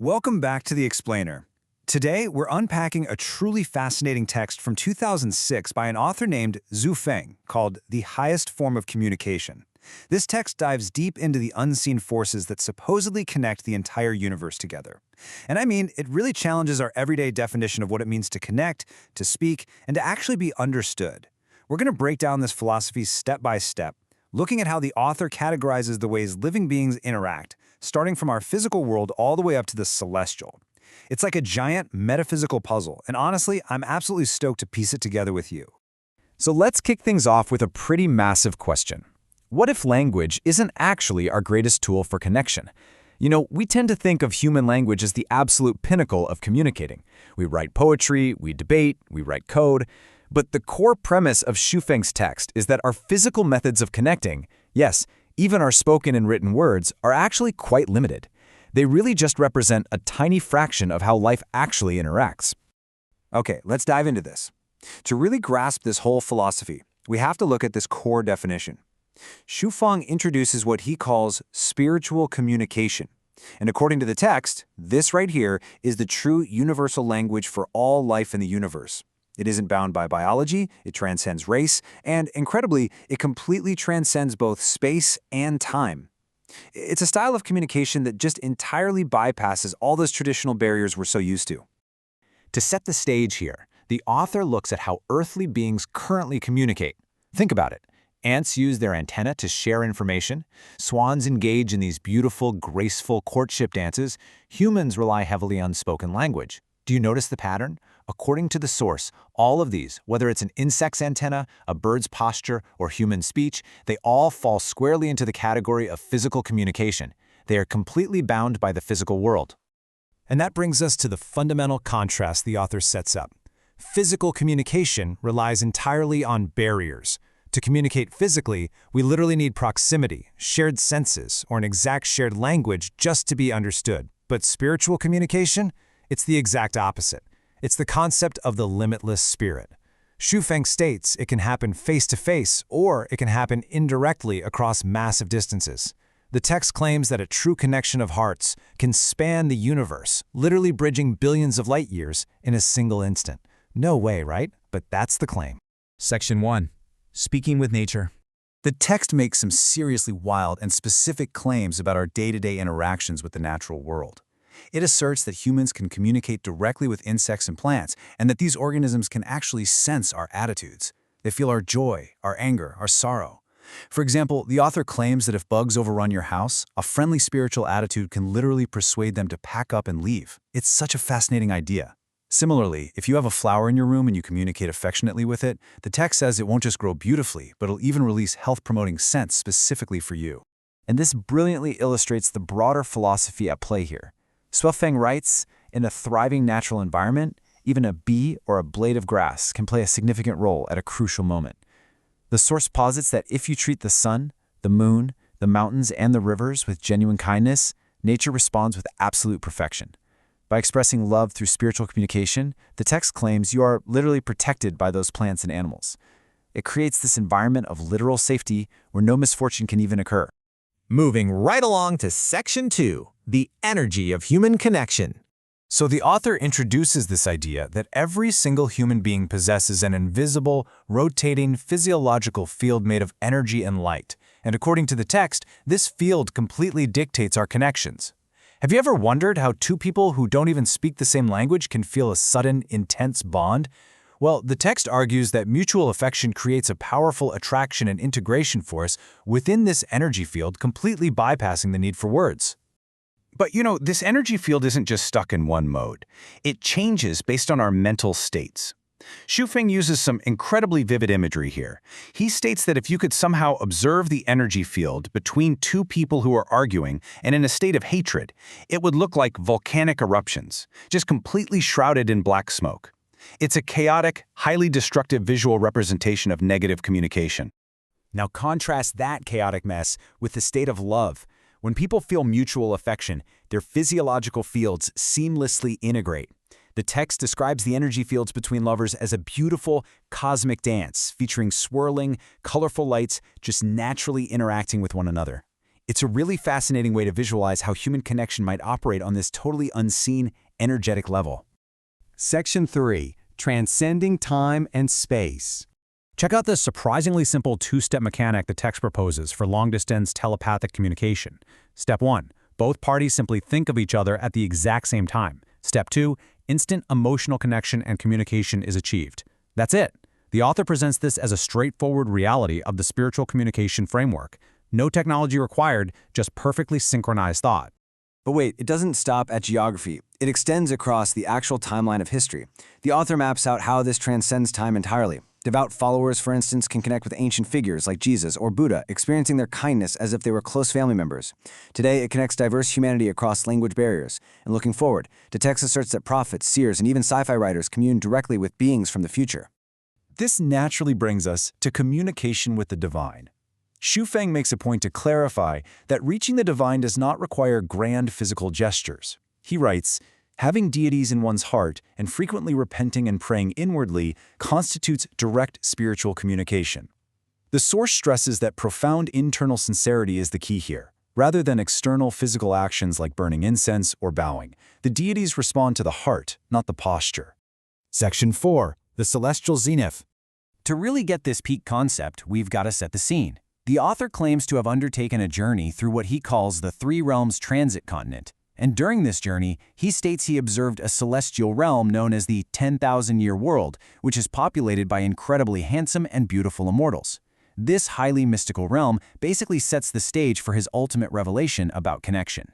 Welcome back to The Explainer. Today, we're unpacking a truly fascinating text from 2006 by an author named Zhu Feng called The Highest Form of Communication. This text dives deep into the unseen forces that supposedly connect the entire universe together. And I mean, it really challenges our everyday definition of what it means to connect, to speak, and to actually be understood. We're going to break down this philosophy step by step, looking at how the author categorizes the ways living beings interact, starting from our physical world all the way up to the celestial. It's like a giant metaphysical puzzle, and honestly, I'm absolutely stoked to piece it together with you. So let's kick things off with a pretty massive question. What if language isn't actually our greatest tool for connection? We tend to think of human language as the absolute pinnacle of communicating. We write poetry, we debate, we write code. But the core premise of Zhu Feng's text is that our physical methods of connecting, yes, even our spoken and written words, are actually quite limited. They really just represent a tiny fraction of how life actually interacts. Okay, let's dive into this. To really grasp this whole philosophy, we have to look at this core definition. Zhu Feng introduces what he calls spiritual communication. And according to the text, this right here is the true universal language for all life in the universe. It isn't bound by biology, it transcends race, and incredibly, it completely transcends both space and time. It's a style of communication that just entirely bypasses all those traditional barriers we're so used to. To set the stage here, the author looks at how earthly beings currently communicate. Think about it. Ants use their antenna to share information. Swans engage in these beautiful, graceful courtship dances. Humans rely heavily on spoken language. Do you notice the pattern? According to the source, all of these, whether it's an insect's antenna, a bird's posture, or human speech, they all fall squarely into the category of physical communication. They are completely bound by the physical world. And that brings us to the fundamental contrast the author sets up. Physical communication relies entirely on barriers. To communicate physically, we literally need proximity, shared senses, or an exact shared language just to be understood. But spiritual communication? It's the exact opposite. It's the concept of the limitless spirit. Zhu Feng states it can happen face-to-face, or it can happen indirectly across massive distances. The text claims that a true connection of hearts can span the universe, literally bridging billions of light years in a single instant. No way, right? But that's the claim. Section 1. Speaking with nature. The text makes some seriously wild and specific claims about our day-to-day interactions with the natural world. It asserts that humans can communicate directly with insects and plants, and that these organisms can actually sense our attitudes. They feel our joy, our anger, our sorrow. For example, the author claims that if bugs overrun your house, a friendly spiritual attitude can literally persuade them to pack up and leave. It's such a fascinating idea. Similarly, if you have a flower in your room and you communicate affectionately with it, the text says it won't just grow beautifully, but it'll even release health-promoting scents specifically for you. And this brilliantly illustrates the broader philosophy at play here. Zhu Feng writes, in a thriving natural environment, even a bee or a blade of grass can play a significant role at a crucial moment. The source posits that if you treat the sun, the moon, the mountains, and the rivers with genuine kindness, nature responds with absolute perfection. By expressing love through spiritual communication, the text claims you are literally protected by those plants and animals. It creates this environment of literal safety where no misfortune can even occur. Moving right along to Section 2, the energy of human connection. So the author introduces this idea that every single human being possesses an invisible, rotating, physiological field made of energy and light. And according to the text, this field completely dictates our connections. Have you ever wondered how two people who don't even speak the same language can feel a sudden, intense bond? Well, the text argues that mutual affection creates a powerful attraction and integration force within this energy field, completely bypassing the need for words. But this energy field isn't just stuck in one mode. It changes based on our mental states. Zhu Feng uses some incredibly vivid imagery here. He states that if you could somehow observe the energy field between two people who are arguing and in a state of hatred, it would look like volcanic eruptions, just completely shrouded in black smoke. It's a chaotic, highly destructive visual representation of negative communication. Now contrast that chaotic mess with the state of love. When people feel mutual affection, their physiological fields seamlessly integrate. The text describes the energy fields between lovers as a beautiful, cosmic dance, featuring swirling, colorful lights just naturally interacting with one another. It's a really fascinating way to visualize how human connection might operate on this totally unseen, energetic level. Section 3. Transcending time and space. Check out this surprisingly simple two-step mechanic the text proposes for long-distance telepathic communication. Step 1. Both parties simply think of each other at the exact same time. Step 2. Instant emotional connection and communication is achieved. That's it. The author presents this as a straightforward reality of the spiritual communication framework. No technology required, just perfectly synchronized thought. But wait, it doesn't stop at geography. It extends across the actual timeline of history. The author maps out how this transcends time entirely. Devout followers, for instance, can connect with ancient figures like Jesus or Buddha, experiencing their kindness as if they were close family members. Today, it connects diverse humanity across language barriers. And looking forward, the text asserts that prophets, seers, and even sci-fi writers commune directly with beings from the future. This naturally brings us to communication with the divine. Xu makes a point to clarify that reaching the divine does not require grand physical gestures. He writes, "Having deities in one's heart and frequently repenting and praying inwardly constitutes direct spiritual communication." The source stresses that profound internal sincerity is the key here. Rather than external physical actions like burning incense or bowing, the deities respond to the heart, not the posture. Section 4. The celestial zenith. To really get this peak concept, we've got to set the scene. The author claims to have undertaken a journey through what he calls the Three Realms Transit Continent. And during this journey, he states he observed a celestial realm known as the 10,000-year world, which is populated by incredibly handsome and beautiful immortals. This highly mystical realm basically sets the stage for his ultimate revelation about connection.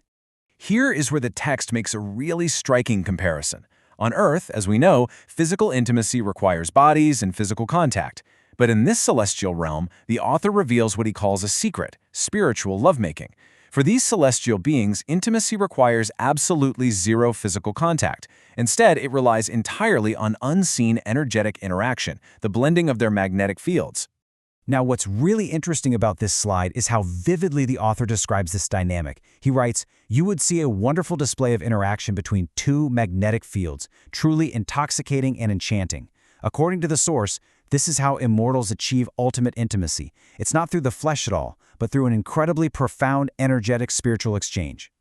Here is where the text makes a really striking comparison. On Earth, as we know, physical intimacy requires bodies and physical contact. But in this celestial realm, the author reveals what he calls a secret, spiritual lovemaking. For these celestial beings, intimacy requires absolutely zero physical contact. Instead, it relies entirely on unseen energetic interaction, the blending of their magnetic fields. Now, what's really interesting about this slide is how vividly the author describes this dynamic. He writes, "You would see a wonderful display of interaction between two magnetic fields, truly intoxicating and enchanting." According to the source, this is how immortals achieve ultimate intimacy. It's not through the flesh at all, but through an incredibly profound, energetic spiritual exchange.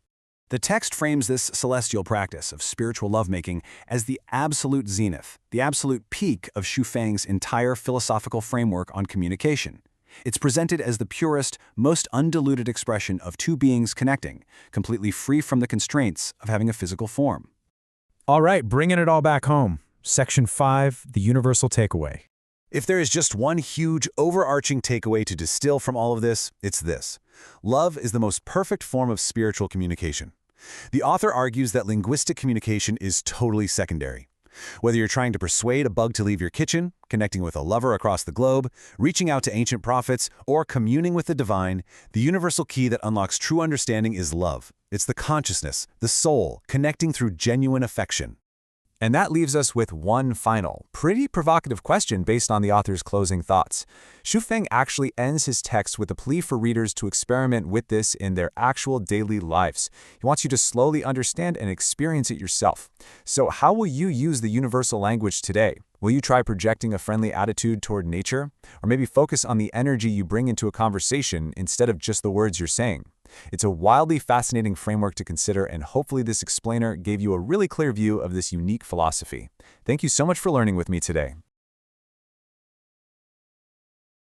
The text frames this celestial practice of spiritual lovemaking as the absolute zenith, the absolute peak of Xu entire philosophical framework on communication. It's presented as the purest, most undiluted expression of two beings connecting, completely free from the constraints of having a physical form. All right, bringing it all back home. Section 5. The universal takeaway. If there is just one huge, overarching takeaway to distill from all of this, it's this. Love is the most perfect form of spiritual communication. The author argues that linguistic communication is totally secondary. Whether you're trying to persuade a bug to leave your kitchen, connecting with a lover across the globe, reaching out to ancient prophets, or communing with the divine, the universal key that unlocks true understanding is love. It's the consciousness, the soul, connecting through genuine affection. And that leaves us with one final, pretty provocative question based on the author's closing thoughts. Xu actually ends his text with a plea for readers to experiment with this in their actual daily lives. He wants you to slowly understand and experience it yourself. So how will you use the universal language today? Will you try projecting a friendly attitude toward nature? Or maybe focus on the energy you bring into a conversation instead of just the words you're saying? It's a wildly fascinating framework to consider, and hopefully this explainer gave you a really clear view of this unique philosophy. Thank you so much for learning with me today.